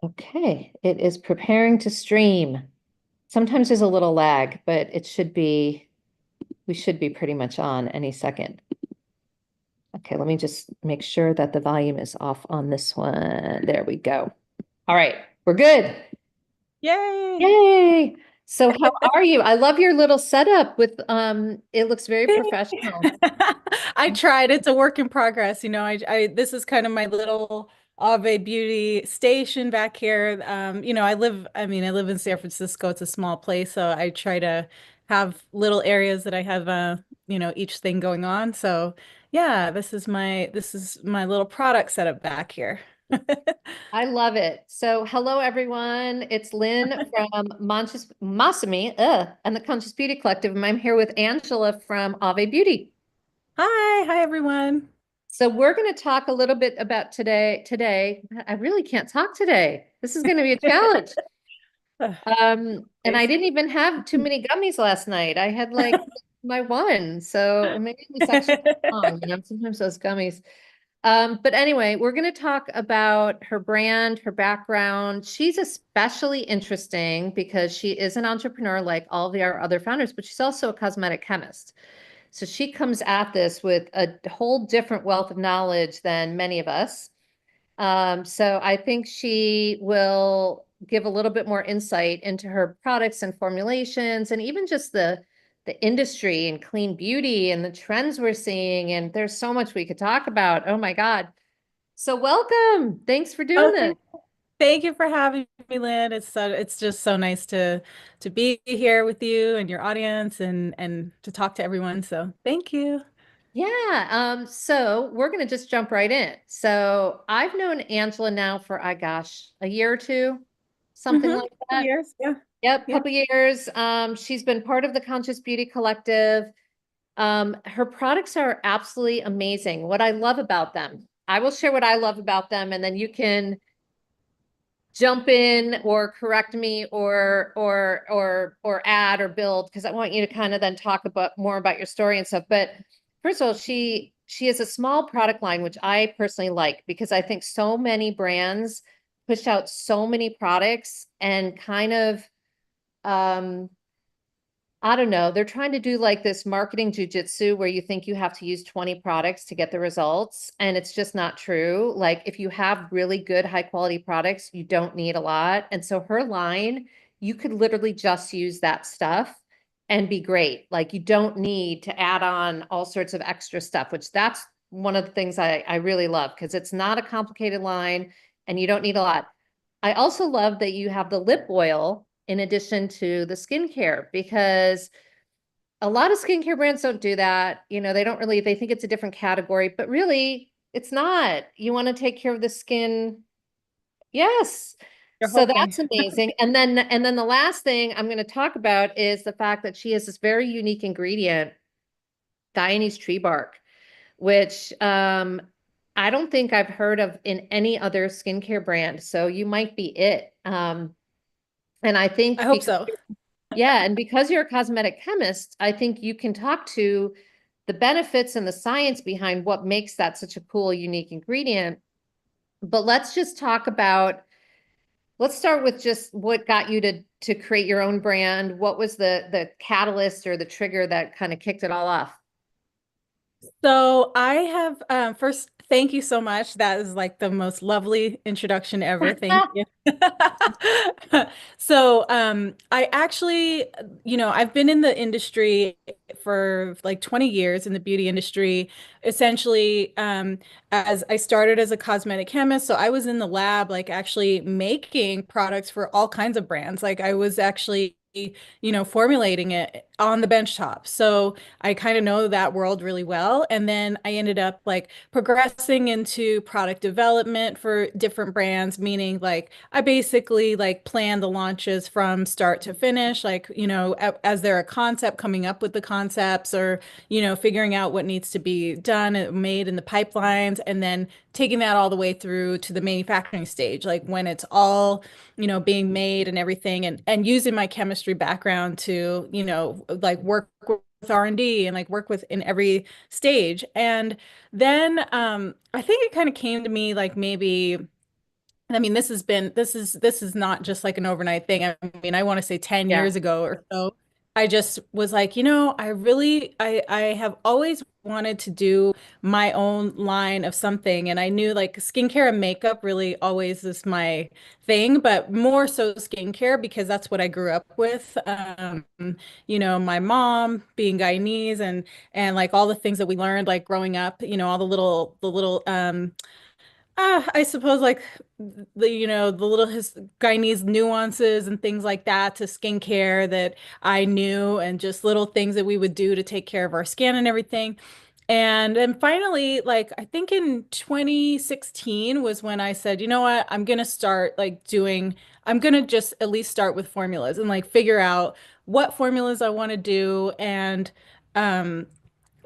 Okay, it is preparing to stream. Sometimes there's a little lag, but we should be pretty much on any second. Okay, let me just make sure that the volume is off on this one. There we go. All right, we're good. Yay! Yay! So how are you? I love your little setup with it looks very professional. I tried. It's a work in progress. This is kind of my little Auvê Beauty station back here. I live in San Francisco. It's a small place, so I try to have little areas that I have each thing going on. So yeah, this is my little product setup back here. I love it. So hello everyone. It's Lynn from Masami, and the Conscious Beauty Collective. And I'm here with Angela from Auvê Beauty. Hi everyone. So we're going to talk a little bit about today. I really can't talk today. This is going to be a challenge. And I Nice. didn't even have too many gummies last night. I had like my one. So maybe it was extra strong, sometimes those gummies. But anyway, we're going to talk about her brand, her background. She's especially interesting because she is an entrepreneur like all of our other founders, but she's also a cosmetic chemist. So she comes at this with a whole different wealth of knowledge than many of us. So I think she will give a little bit more insight into her products and formulations and even just the industry and clean beauty and the trends we're seeing. And there's so much we could talk about. Oh my God. So welcome. Thanks for doing Oh, this. thank you for having me, Lynn. It's just so nice to be here with you and your audience and to talk to everyone. So thank you. Yeah, so we're gonna just jump right in. So I've known Angela now for, gosh, a year or two, something like Couple that. years. Yeah. Yep, Yeah. couple years. She's been part of the Conscious Beauty Collective. Her products are absolutely amazing. What I love about them, I will share what I love about them, and then you can jump in or correct me or add or build because I want you to kind of then talk about more about your story and stuff. But first of all, she has a small product line, which I personally like because I think so many brands push out so many products and kind of um I don't know. They're trying to do like this marketing jujitsu where you think you have to use 20 products to get the results, and it's just not true. Like if you have really good high quality products, you don't need a lot. And so her line, you could literally just use that stuff and be great. Like you don't need to add on all sorts of extra stuff, which that's one of the things I really love because it's not a complicated line and you don't need a lot. I also love that you have the lip oil in addition to the skincare because a lot of skincare brands don't do that. They don't really, they think it's a different category, but really it's not. You want to take care of the skin. Yes. You're So hoping. that's amazing. And then the last thing I'm going to talk about is the fact that she has this very unique ingredient, Guyanese tree bark, which I don't think I've heard of in any other skincare brand. So you might be it. And I I think hope because so. yeah, and because you're a cosmetic chemist, I think you can talk to the benefits and the science behind what makes that such a cool, unique ingredient. But let's start with just what got you to create your own brand. What was the catalyst or the trigger that kind of kicked it all off? So I have first, thank you so much. That is like the most lovely introduction ever. Thank you. So I actually, I've been in the industry for like 20 years in the beauty industry, essentially as I started as a cosmetic chemist. So I was in the lab, like actually making products for all kinds of brands. Like I was actually formulating it on the bench top. So I kind of know that world really well. And then I ended up like progressing into product development for different brands, meaning like I basically like plan the launches from start to finish, like, as they're a concept, coming up with the concepts or, figuring out what needs to be done and made in the pipelines, and then taking that all the way through to the manufacturing stage, like when it's all, being made and everything, and using my chemistry background to, like work with R&D and like work with in every stage. And then I think it kind of came to me like maybe I mean, this is not just like an overnight thing. I mean, I want to say 10 Yeah. years ago or so, I just was like, I have always wanted to do my own line of something. And I knew like skincare and makeup really always is my thing, but more so skincare because that's what I grew up with. My mom being Guyanese and like all the things that we learned like growing up, all the little I suppose like the little his Guyanese nuances and things like that to skincare that I knew and just little things that we would do to take care of our skin and everything. And then finally, like I think in 2016 was when I said, you know what, I'm gonna just at least start with formulas and like figure out what formulas I want to do. And um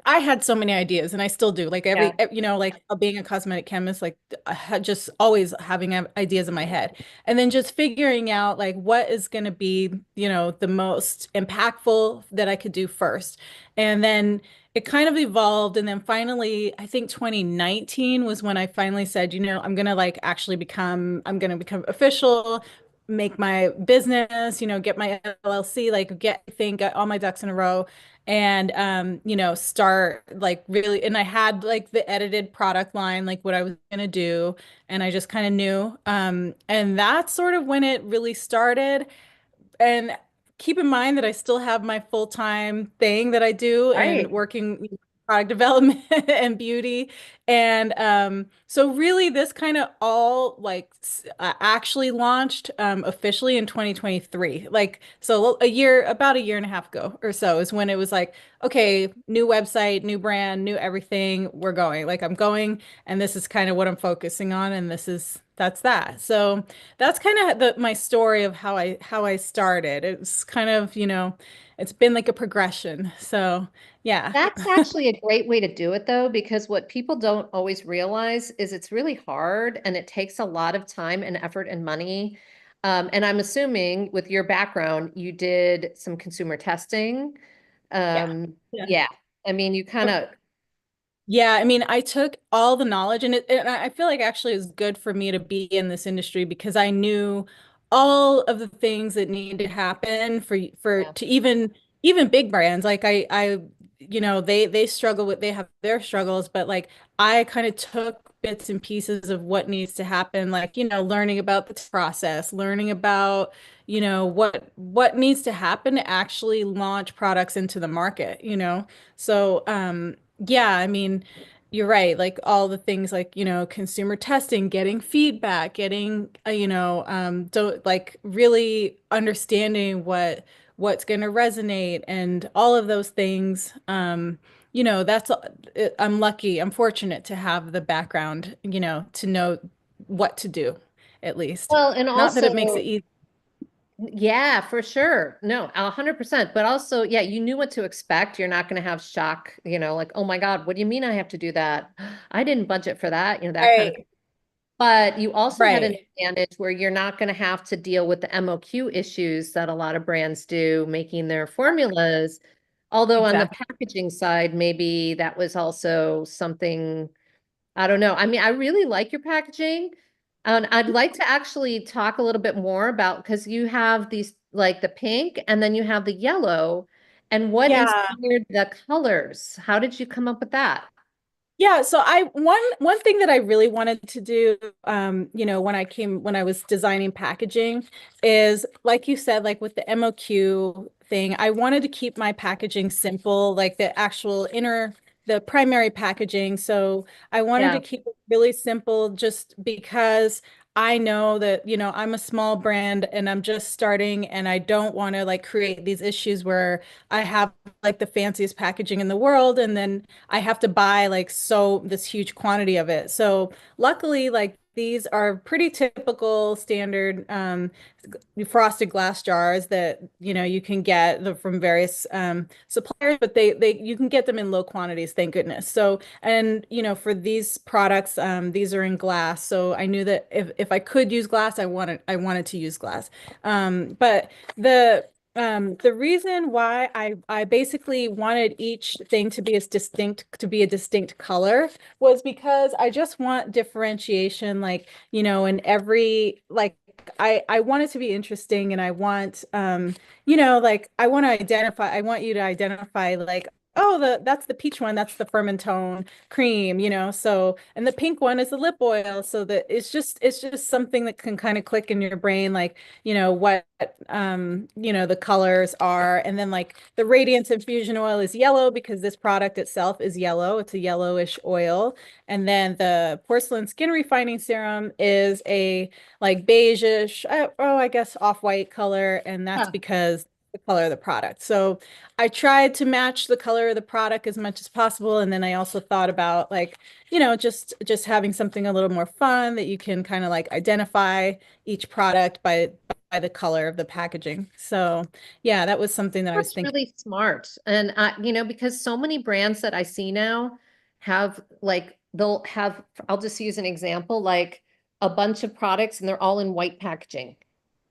I had so many ideas and I still do. Like Yeah. like being a cosmetic chemist, like I had just always having ideas in my head. And then just figuring out like what is going to be, the most impactful that I could do first. And then it kind of evolved. And then finally, I think 2019 was when I finally said, I'm going to become official, make my business, get my LLC, like get all my ducks in a row and start like really and I had like the edited product line like what I was going to do and I just kind of knew and that's sort of when it really started and keep in mind that I still have my full-time thing that I do and Right. working product development and beauty. And so really this kind of all like actually launched officially in 2023. Like so about a year and a half ago or so is when it was like, okay, new website, new brand, new everything, we're going. Like I'm going and this is kind of what I'm focusing on and that's that. So that's kind of my story of how I started. It's kind of, it's been like a progression. So, yeah. That's actually a great way to do it though, because what people don't always realize is it's really hard and it takes a lot of time and effort and money. And I'm assuming with your background, you did some consumer testing. Yeah. Yeah. Yeah. I mean, you kind of, Yeah, I mean, I took all the knowledge and I feel like actually it was good for me to be in this industry because I knew all of the things that needed to happen for yeah. to even big brands. Like they struggle they have their struggles, but like I kind of took bits and pieces of what needs to happen, like, learning about the process, learning about, what needs to happen to actually launch products into the market. So, yeah, I mean, you're right. Like all the things like, consumer testing, getting feedback, getting, don't like really understanding what's going to resonate and all of those things. That's I'm lucky, I'm fortunate to have the background, to know what to do at least. Well, and Not that it makes it also, easy. yeah, for sure. No, 100%. But also, yeah, you knew what to expect. You're not going to have shock, like, oh my God, what do you mean I have to do that? I didn't budget for that, that kind of thing. Right, But you also had an right. advantage where you're not going to have to deal with the MOQ issues that a lot of brands do making their formulas. Although on the Exactly. packaging side, maybe that was also something, I don't know. I mean, I really like your packaging. And I'd like to actually talk a little bit more about because you have these like the pink and then you have the yellow. And what Yeah. inspired the colors? How did you come up with that? Yeah, so one thing that I really wanted to do, when I was designing packaging is like you said, like with the MOQ thing, I wanted to keep my packaging simple, like the primary packaging. So I wanted to Yeah. keep it really simple just because I know that, I'm a small brand and I'm just starting and I don't want to like create these issues where I have like the fanciest packaging in the world and then I have to buy like this huge quantity of it. So luckily, like these are pretty typical standard frosted glass jars that you can get from various suppliers, but they you can get them in low quantities, thank goodness. So and for these products, these are in glass. So I knew that if I could use glass, I wanted to use glass. But the The reason why I basically wanted each thing to be a distinct color was because I just want differentiation, like, in every, like, I want it to be interesting, and I want like, I want you to identify, like, oh, that's the peach one, that's the Fermentone cream, so, and the pink one is the lip oil, so that it's just something that can kind of click in your brain, like, what the colors are. And then, like, the radiance infusion oil is yellow because this product itself is yellow. It's a yellowish oil. And then the porcelain skin refining serum is a, like, beigeish, I guess off-white color, and that's Huh. because the color of the product. So I tried to match the color of the product as much as possible, and then I also thought about, like, just having something a little more fun that you can kind of like identify each product by the color of the packaging. So yeah, that was something that I was That's thinking. really smart. And because so many brands that I see now have like they'll have, I'll just use an example, like a bunch of products and they're all in white packaging.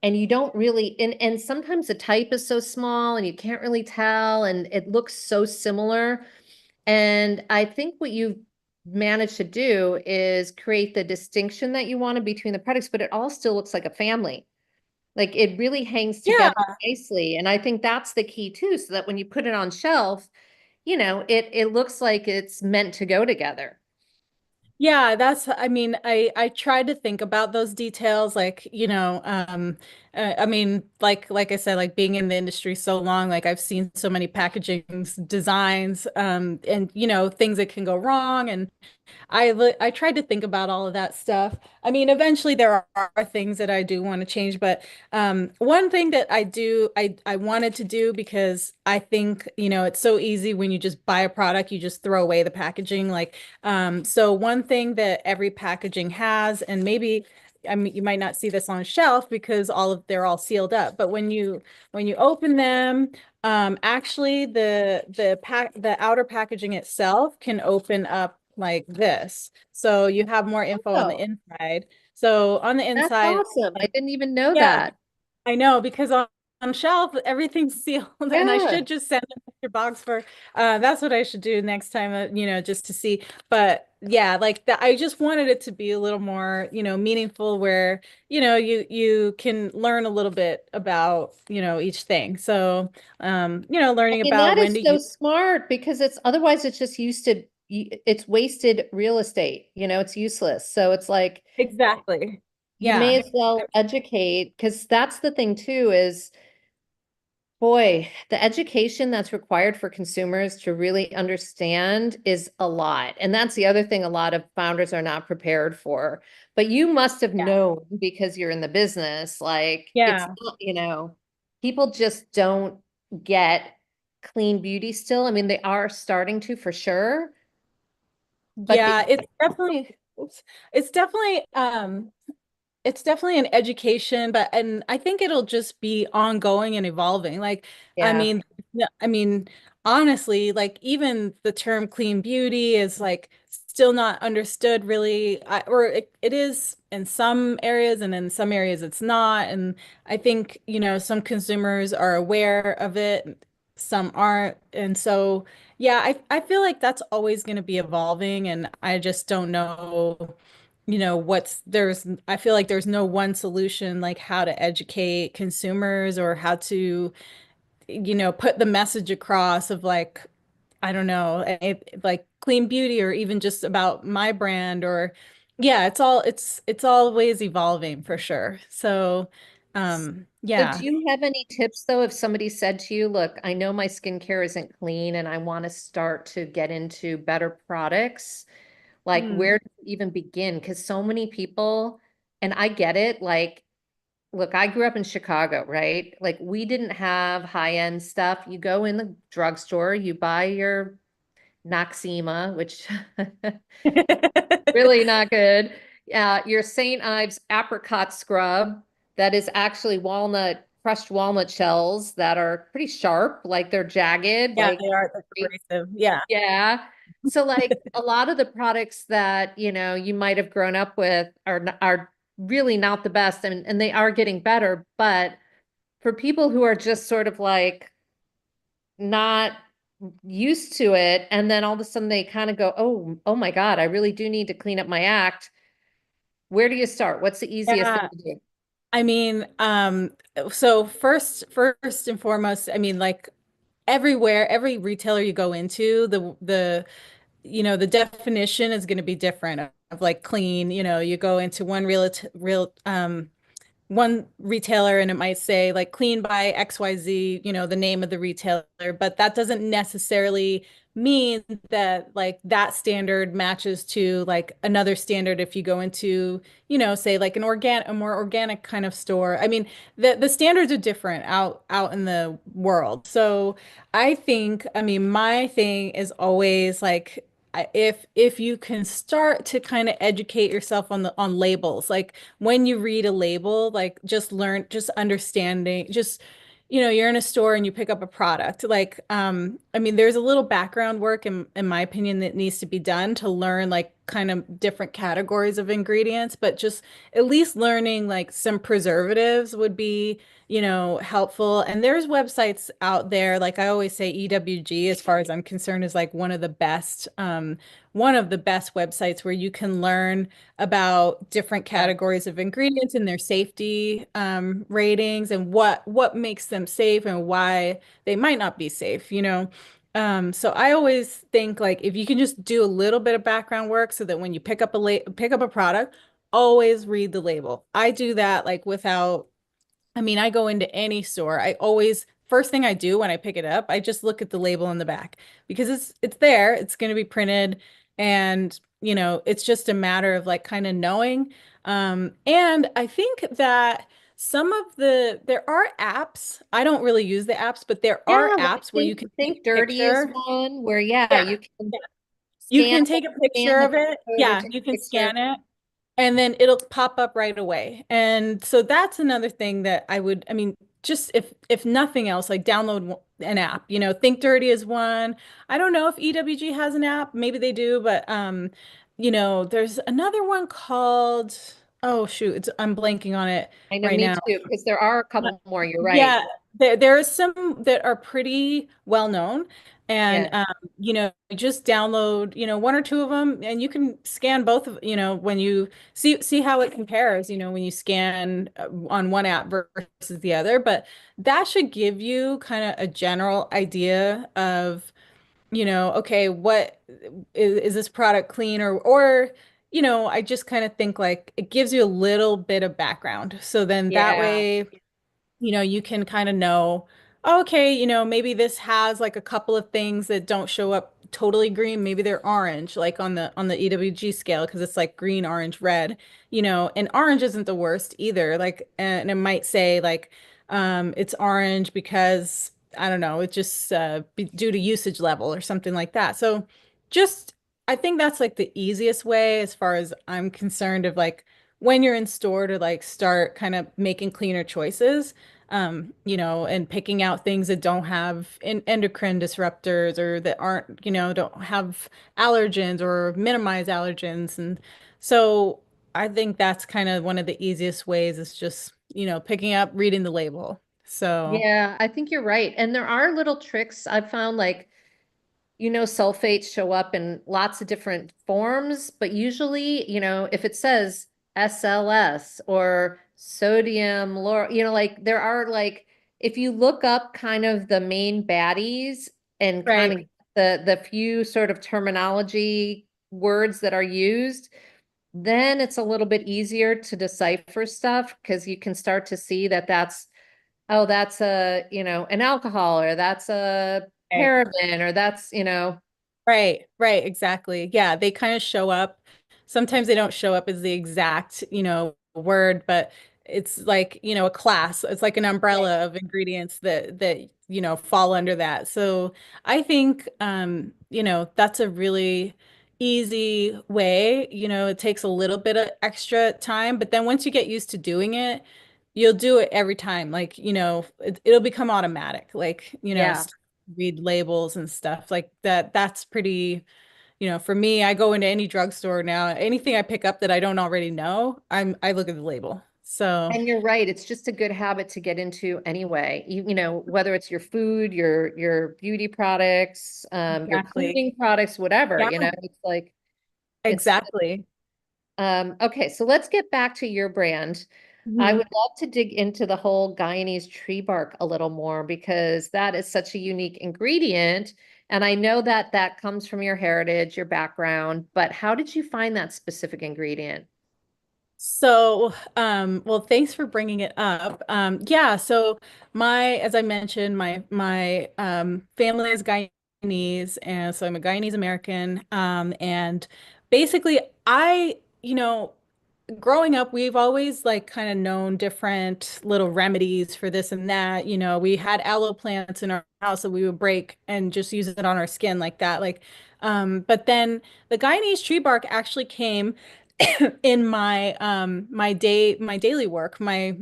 And you don't really, and sometimes the type is so small and you can't really tell and it looks so similar. And I think what you've managed to do is create the distinction that you wanted between the products, but it all still looks like a family. Like it really hangs Yeah, together nicely. And I think that's the key too, so that when you put it on shelf, it looks like it's meant to go together. yeah, I mean, I tried to think about those details, like, I mean, like I said, like, being in the industry so long, like, I've seen so many packaging designs, and, things that can go wrong, and I tried to think about all of that stuff. I mean, eventually there are things that I do want to change, but one thing that I wanted to do, because I think, it's so easy when you just buy a product, you just throw away the packaging. Like, so one thing that every packaging has, and maybe, I mean, you might not see this on a shelf because they're all sealed up, but when you open them, actually the outer packaging itself can open up like this. So you have more info on the Oh, inside. So on the that's inside, awesome. I didn't even know yeah, that. I know, because on shelf everything's sealed, and I Yeah. should just send them your box for that's what I should do next time, just to see. But yeah, like that, I just wanted it to be a little more, meaningful, where, you can learn a little bit about, each thing. So I learning mean, about that when is to so use. smart because it's otherwise it's just used to, it's wasted real estate, it's useless. So it's like Exactly. you may Yeah. as well educate because that's the thing too is boy, the education that's required for consumers to really understand is a lot. And that's the other thing a lot of founders are not prepared for. But you must have Yeah. known because you're in the business, like it's Yeah. not, people just don't get clean beauty still. I mean, they are starting to for sure, but Yeah, oops, it's definitely it's definitely an education, but, and I think it'll just be ongoing and evolving. Like, I yeah. mean, yeah, I mean, honestly, like, even the term clean beauty is, like, still not understood really, or it is in some areas, and in some areas it's not. And I think, some consumers are aware of it, some aren't. And so, yeah, I feel like that's always going to be evolving, and I just don't know, I feel like there's no one solution, like, how to educate consumers, or how to, put the message across of, like, I don't know, like clean beauty, or even just about my brand, or yeah, it's always evolving for sure. So, So do yeah. you have any tips though, if somebody said to you, look, I know my skincare isn't clean and I want to start to get into better products? Like Mm. where to even begin? Because so many people, and I get it, like, look, I grew up in Chicago, right? Like we didn't have high-end stuff. You go in the drugstore, you buy your Noxema, which really not good. Your St. Ives apricot scrub that is actually crushed walnut shells that are pretty sharp, like they're jagged, Yeah, like they are, that's abrasive. Yeah. yeah. So like a lot of the products that, you might have grown up with are really not the best and they are getting better, but for people who are just sort of like not used to it, and then all of a sudden they kind of go, oh my God, I really do need to clean up my act. Where do you start? What's the easiest thing Yeah. to do? I mean, so first and foremost, I mean, like everywhere, every retailer you go into, the definition is going to be different of like clean. You go into one retailer and it might say like clean by XYZ, the name of the retailer, but that doesn't necessarily mean that like that standard matches to like another standard if you go into, say like a more organic kind of store. I mean, the standards are different out in the world. So I mean, my thing is always like if you can start to kind of educate yourself on labels, like when you read a label, like just understanding, you're in a store and you pick up a product. Like, I mean, there's a little background work in my opinion that needs to be done to learn like kind of different categories of ingredients, but just at least learning like some preservatives would be, helpful. And there's websites out there, like I always say, EWG, as far as I'm concerned, is like one of the best websites where you can learn about different Yeah. categories of ingredients and their safety ratings and what makes them safe and why they might not be safe, So I always think like if you can just do a little bit of background work so that when you pick up a product, always read the label. I do that like without I mean, I go into any store. First thing I do when I pick it up, I just look at the label on the back because it's there, it's going to be printed, and it's just a matter of like kind of knowing. And I think that there are apps. I don't really use the apps, but there are Yeah, well, I apps where you think can take Think a Dirty is picture. one where, yeah, Yeah. you can Yeah. You scan can take a scan picture the of it. code or Yeah, take you a can picture. scan it and then it'll pop up right away. And so that's another thing that I mean, just if nothing else, like download an app. Think Dirty is one. I don't know if EWG has an app, maybe they do, but there's another one called, oh shoot, I'm blanking on it I know, right me now. too, because there are a couple more, you're right. Yeah, there are some that are pretty well known, and Yeah, just download, one or two of them, and you can scan both of, when you see how it compares, when you scan on one app versus the other. But that should give you kind of a general idea of, okay, what is this product clean or I just kind of think like it gives you a little bit of background. So then that yeah, way you can kind of know, oh, okay, maybe this has like a couple of things that don't show up totally green. Maybe they're orange, like on the EWG scale, because it's like green, orange, red, and orange isn't the worst either. Like, and it might say like, it's orange because I don't know, it's just due to usage level or something like that. So just, I think that's like the easiest way as far as I'm concerned of like when you're in store to like start kind of making cleaner choices, and picking out things that don't have endocrine disruptors or that aren't, don't have allergens or minimize allergens. And so I think that's kind of one of the easiest ways is just, picking up, reading the label. So, yeah, I think you're right. And there are little tricks I've found, like, sulfates show up in lots of different forms, but usually, if it says SLS or sodium lauryl, like there are like, if you look up kind of the main baddies and kind right, of the few sort of terminology words that are used, then it's a little bit easier to decipher stuff because you can start to see that that's an alcohol, or that's a right. paraben, or that's. Right, right, exactly. Yeah, they kind of show up. Sometimes they don't show up as the exact, word, but it's like, a class. It's like an Right. umbrella of ingredients that, fall under that. So I think that's a really easy way. It takes a little bit of extra time, but then once you get used to doing it, you'll do it every time. Like, it'll become automatic. Like, Yeah. read labels and stuff like that. That's pretty, for me, I go into any drugstore now, anything I pick up that I don't already know, I look at the label. So And you're right, it's just a good habit to get into anyway. You know, whether it's your food, your beauty products, your exactly. cleaning products, whatever, Yeah, you know, it's like it's exactly. okay, so let's get back to your brand. I would Mhm. love to dig into the whole Guyanese tree bark a little more because that is such a unique ingredient. And I know that that comes from your heritage, your background, but how did you find that specific ingredient? So, well, thanks for bringing it up. Yeah, so as I mentioned, my family is Guyanese, and so I'm a Guyanese American. And basically, you know, growing up, we've always like kind of known different little remedies for this and that. We had aloe plants in our house that we would break and just use it on our skin like that. But then the Guyanese tree bark actually came in my daily work, my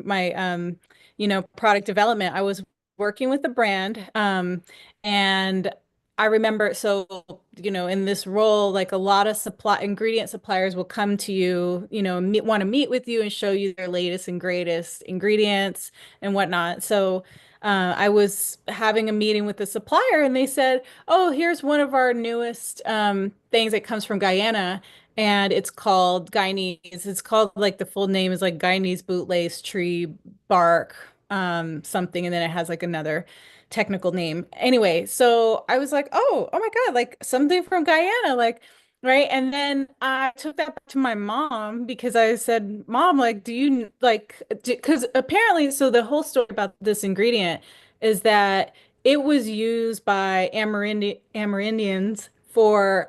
product development. I was working with a brand, and I remember, so, in this role, like a lot of ingredient suppliers will come to you, want to meet with you and show you their latest and greatest ingredients and whatnot. So, I was having a meeting with the supplier and they said, "Oh, here's one of our newest things that comes from Guyana, and it's called Guyanese. It's called, like, the full name is like Guyanese bootlace tree bark, something, and then it has like another technical name. Anyway, so I was like, oh my God, like something from Guyana, like, right? And then I took that back to my mom because I said, Mom, like, do you like, because apparently, so the whole story about this ingredient is that it was used by Amerindians for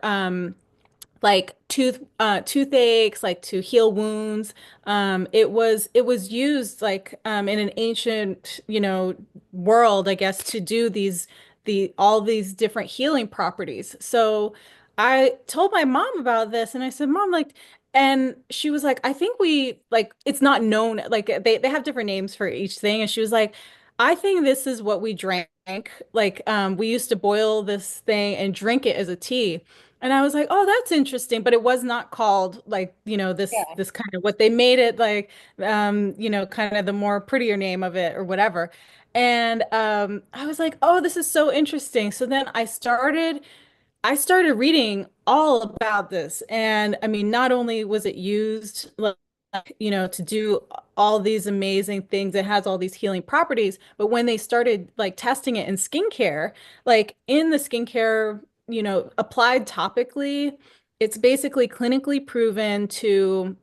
like toothaches, like to heal wounds. It was used like in an ancient, world, I guess, to do the all these different healing properties. So I told my mom about this and I said, Mom, like, and she was like, I think we like it's not known, like they have different names for each thing. And she was like, I think this is what we drank. Like, we used to boil this thing and drink it as a tea. And I was like, oh, that's interesting, but it was not called like, this Yeah. this kind of what they made it like, kind of the more prettier name of it or whatever. And I was like, oh, this is so interesting. So then I started reading all about this. And I mean, not only was it used like, to do all these amazing things, it has all these healing properties, but when they started like testing it in skincare, like in the skincare, applied topically, it's basically clinically proven to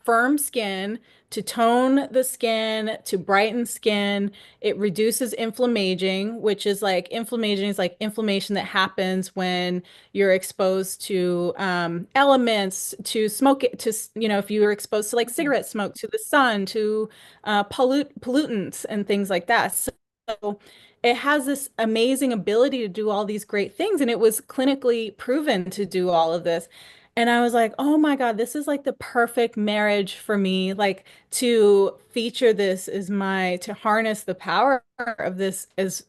firm skin, to tone the skin, to brighten skin. It reduces inflammaging, which is like inflammation is like inflammation that happens when you're exposed to elements, to smoke, if you were exposed to like Mhm. cigarette smoke, to the sun, to pollutants and things like that. So it has this amazing ability to do all these great things, and it was clinically proven to do all of this. And I was like, oh my God, this is like the perfect marriage for me. Like, to feature this is to harness the power of this as,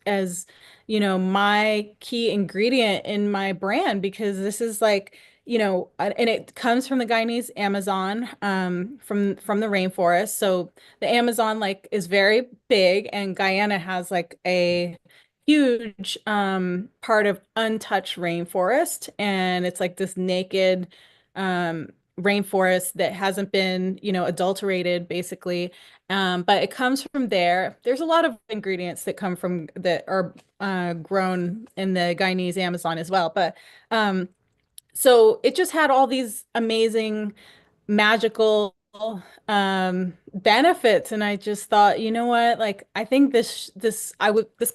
my key ingredient in my brand, because this is like, and it comes from the Guyanese Amazon, from the rainforest. So the Amazon like is very big, and Guyana has like a huge part of untouched rainforest, and it's like this naked um rainforest that hasn't been, adulterated basically. But it comes from there. There's a lot of ingredients that are grown in the Guyanese Amazon as well, but so it just had all these amazing magical benefits, and I just thought, you know what, like I think this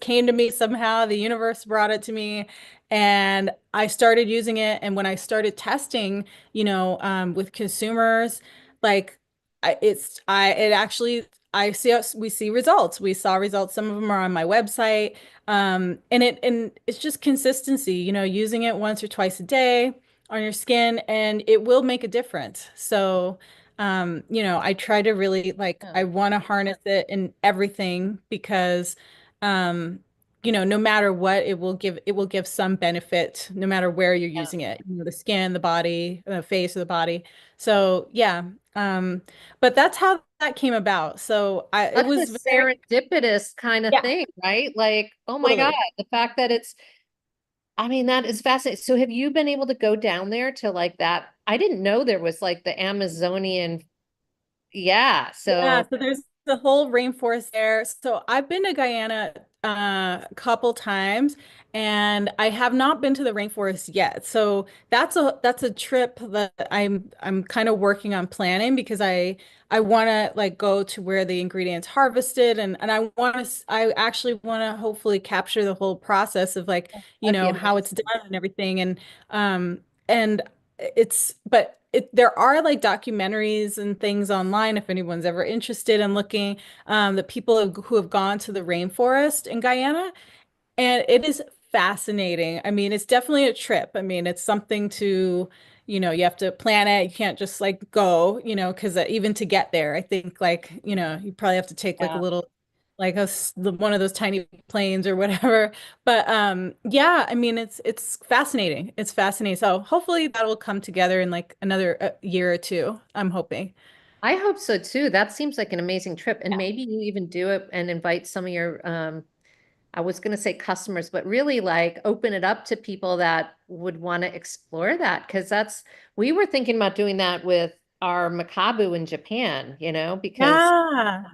came to me somehow. The universe brought it to me, and I started using it. And when I started testing, with consumers, like it actually, we see results. We saw results. Some of them are on my website. And it's just consistency, using it once or twice a day on your skin, and it will make a difference. So, I try to really, like, Yeah. I want to harness it in everything because, um, no matter what, it will give some benefit no matter where you're Yeah. using it, the skin, the body, the face of the body. So yeah, um, but that's how that came about. So it Such a was very, serendipitous kind of yeah, thing, right? Like, oh my God, totally. the fact that I mean, that is fascinating. So have you been able to go down there to like that? I didn't know there was like the Amazonian. Yeah. Yeah, So so there's the whole rainforest there. So I've been to Guyana a couple times, and I have not been to the rainforest yet. So that's a trip that I'm kind of working on planning because I want to like go to where the ingredients harvested, and I actually want to hopefully capture the whole process of like, that'd be how it's amazing. done and everything, and there are like documentaries and things online if anyone's ever interested in looking, the people who have gone to the rainforest in Guyana, and it is fascinating. I mean, it's definitely a trip. I mean, it's something to, you have to plan it. You can't just like go, because even to get there, I think like, you probably have to take like a Yeah. little, like one of those tiny planes or whatever. But yeah, I mean, it's fascinating. It's fascinating. So hopefully that will come together in like another year or two. I'm hoping. I hope so too. That seems like an amazing trip. And maybe you even do it and invite some of your I was going to say customers, but really like open it up to people that would want to explore that. Because we were thinking about doing that with our makabu in Japan, because Yeah,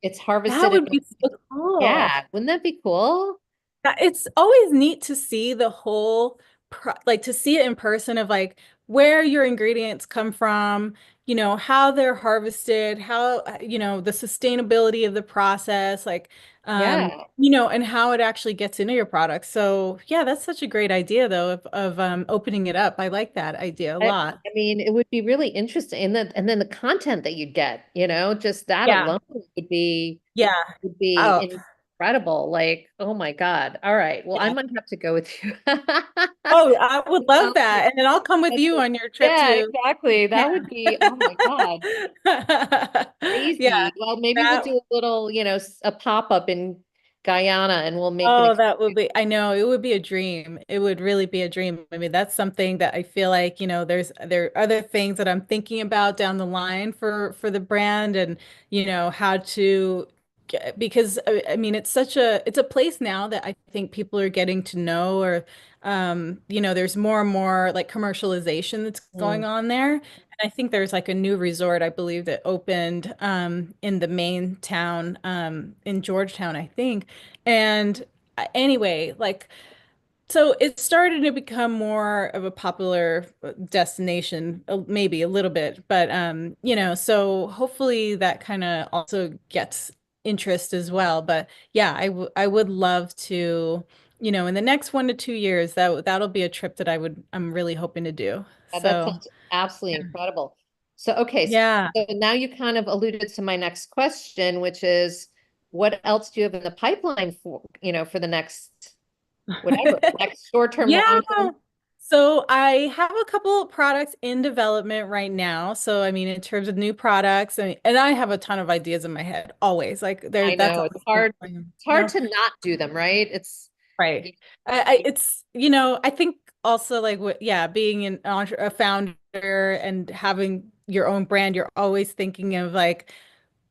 it's that harvested would in, be so cool. yeah, wouldn't that be cool? It's always neat to see the whole like to see it in person of like where your ingredients come from, how they're harvested, how, the sustainability of the process, like, Yeah. and how it actually gets into your product. So yeah, that's such a great idea though of opening it up. I like that idea a I, lot. I mean, it would be really interesting. And then the content that you'd get, just that Yeah. alone Yeah. would be Oh, incredible. Like, oh my God. All right. Well, I yeah. might have to go with you. Oh, I would love Um, that. And then I'll come with you on your trip Yeah, to exactly. That would Japan. be, oh my God, Yeah, crazy. Well, maybe we'll that do a little, a pop-up in Guyana and we'll make an oh, experience. that would be, I know, it would be a dream. It would really be a dream. I mean, that's something that I feel like, there are other things that I'm thinking about down the line for the brand and, how to because I mean, it's a place now that I think people are getting to know or there's more and more like commercialization that's going on there. And I think there's like a new resort, I believe, that opened in the main town in Georgetown, I think. And anyway, like, so it started to become more of a popular destination, maybe a little bit, but so hopefully that kind of also gets interest as well. But yeah, I would love to, in the next 1 to 2 years, that'll be a trip that I'm really hoping to do. That So sounds absolutely incredible. So, okay, yeah. so now you kind of alluded to my next question, which is what else do you have in the pipeline for the next, whatever, next short term, Yeah. long term? So I have a couple of products in development right now. So I mean, in terms of new products, and I have a ton of ideas in my head always. Like I that's know always it's been hard. going on, It's hard to not do them, right? right. It's, I think also like yeah, being a founder and having your own brand, you're always thinking of like,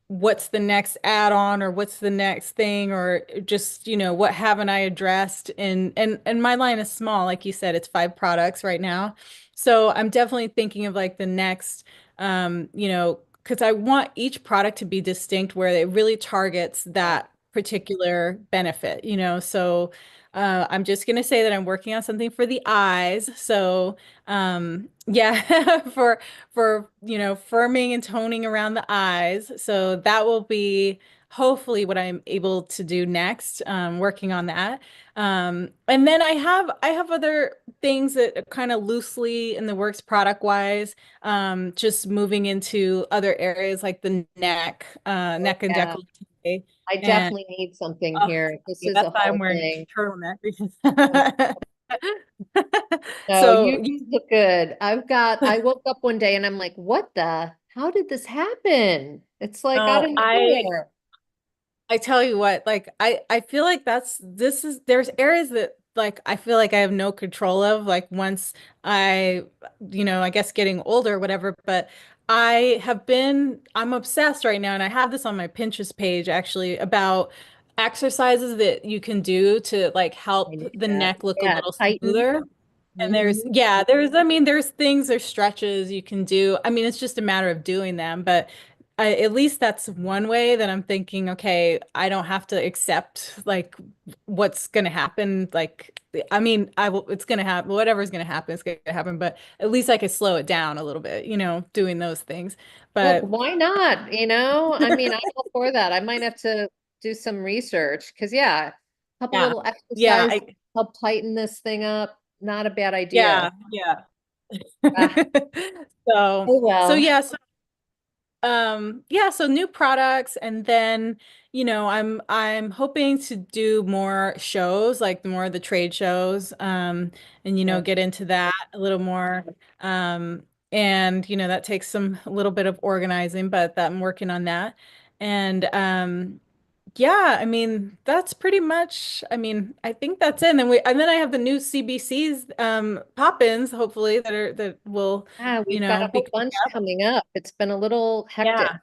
what's the next add-on or what's the next thing or just what haven't I addressed and my line is small, like you said, it's 5 products right now, so I'm definitely thinking of like the next because I want each product to be distinct where it really targets Yeah. that particular benefit, so I'm just gonna say that I'm working on something for the eyes, so yeah, for firming and toning around the eyes. So that will be hopefully what I'm able to do next, working on that. And then I have other things that are kind of loosely in the works product wise, just moving into other areas like the neck and Yeah. décolleté. I And definitely need something oh, here. This is that's a why I'm whole wearing thing. a turtleneck because No, so you look good. I woke up one day and I'm like, how did this happen? It's like out no, of I nowhere. I tell you what, like I feel like there's areas that like I feel like I have no control of like once I I guess getting older or whatever, but I'm obsessed right now and I have this on my Pinterest page actually about exercises that you can do to like I help knew the that. neck look a Yeah, little tighten. smoother. And Hmm. there's things, there's stretches you can do. I mean, it's just a matter of doing them, but at least that's one way that I'm thinking, okay, I don't have to accept like what's going to happen. Like, I mean, it's going to happen, whatever's going to happen, it's going to happen, but at least I could slow it down a little bit, doing those things. Look, But why not? I mean, I'm all for that. I might have to do some research because, yeah, a couple yeah, little yeah, exercises help tighten this thing up. Not a bad idea. yeah. Ah, So, oh so well. yeah, so new products and then, I'm hoping to do more shows, like more of the trade shows, and Yeah. get into that a little more. And that takes a little bit of organizing, but that I'm working on that. And yeah, I mean, that's pretty much, I mean, I think that's it. And then I have the new CBCs pop-ins, hopefully, that will, Yeah, we've got a be whole coming bunch up. coming up. It's been a little hectic. Yeah.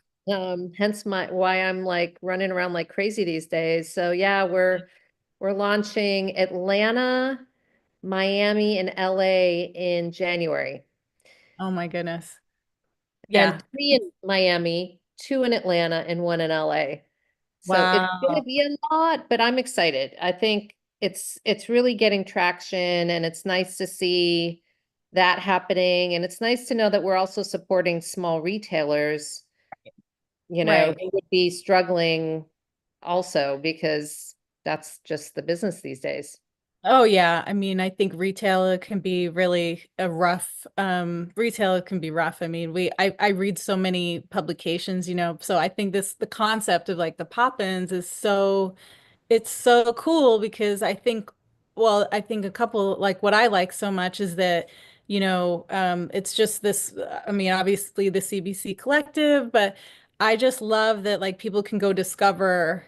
Hence why I'm like running around like crazy these days. So yeah, we're launching Atlanta, Miami, and LA in January. Oh my goodness. And Yeah. three in Miami, two in Atlanta, and one in LA. So it's going to Wow. be a lot, but I'm excited. I think it's really getting traction, and it's nice to see that happening. And it's nice to know that we're also supporting small retailers, Right. who would be struggling also because that's just the business these days. Oh yeah. I mean, I think retail can be really a rough, retail can be rough. I mean, I read so many publications, so I think the concept of like the pop-ins is it's so cool because I think a couple, like what I like so much is that, it's just this, I mean, obviously the CBC Collective, but I just love that like people can go discover,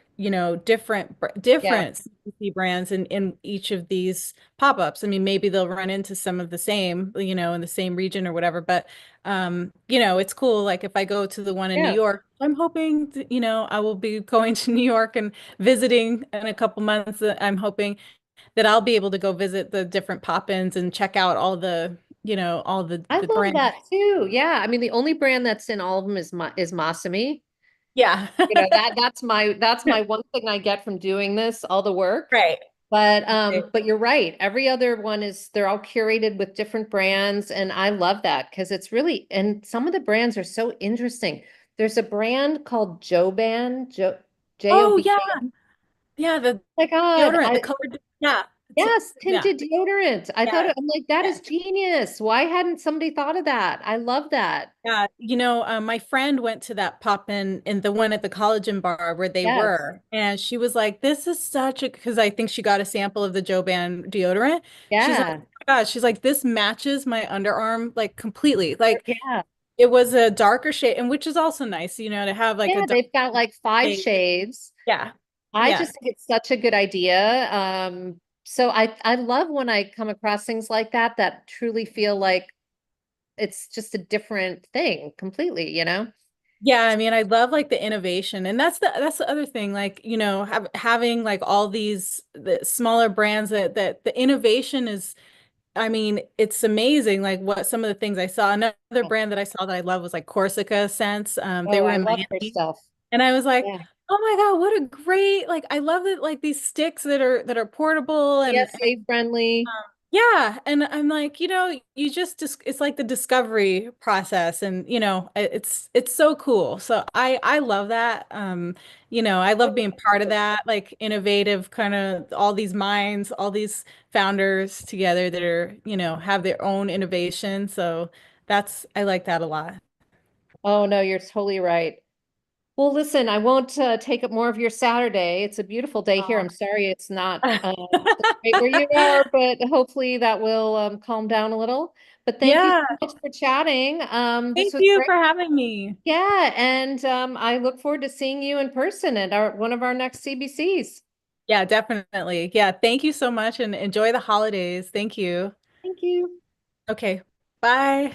Yeah, different CBC brands in each of these pop-ups. I mean, maybe they'll run into some of the same, in the same region or whatever, but it's cool. Like if I go to the one in New yeah. York, I'm hoping, I will be going to New York and visiting in a couple months. I'm hoping that I'll be able to go visit the different pop-ins and check out all I the love brands. that too. Yeah, I mean the only brand that's in all of them is Masami. Yeah. That's my one thing I get from doing this, all the work. Right. But you're right. Every other one they're all curated with different brands, and I love that because it's really and some of the brands are so interesting. There's a brand called Joban, Oh yeah. Joban. Yeah, the My God, deodorant, the colored, yeah. yes, Yeah. tinted deodorant. Yeah. I'm like, that Yeah. is genius. Why hadn't somebody thought of that? I love that. Yeah, my friend went to that pop-in in the one at the Collagen Bar where they Yes, were, and she was like, "This is such a," because I think she got a sample of the Joban deodorant. She's like, yeah, "Oh my God," she's like, "This matches my underarm like completely." Like yeah. it was a darker shade, and which is also nice, to have like a Yeah, dark they've got like five shade. shades. Yeah, I yeah, just think it's such a good idea. So I love when I come across things like that truly feel like it's just a different thing completely. yeah. I mean, I love like the innovation, and that's the other thing. Like, having like all these the smaller brands that the innovation is. I mean, it's amazing. Like what some of the things I saw. Another brand that I saw that I love was like Corsica Scents. They Oh, were I in love her Miami, stuff. and I was like, Yeah. oh my God, what a great like! I love it. Like these sticks that are portable PSA friendly. yeah, and I'm like, you it's like the discovery process and it's so cool. So I love that. I love being part of that, like innovative kind of all these minds, all these founders together that are, have their own innovation. So I like that a lot. Oh no, you're totally right. Well, listen, I won't take up more of your Saturday. It's a beautiful day here. I'm sorry it's not Oh. so great where you are, but hopefully that will calm down a little. But thank you Yeah, so much for chatting. This thank was you great. for having me. Yeah, and I look forward to seeing you in person at our one of our next CBCs. Yeah, definitely. Yeah, thank you so much and enjoy the holidays. Thank you. Thank you. Okay, bye.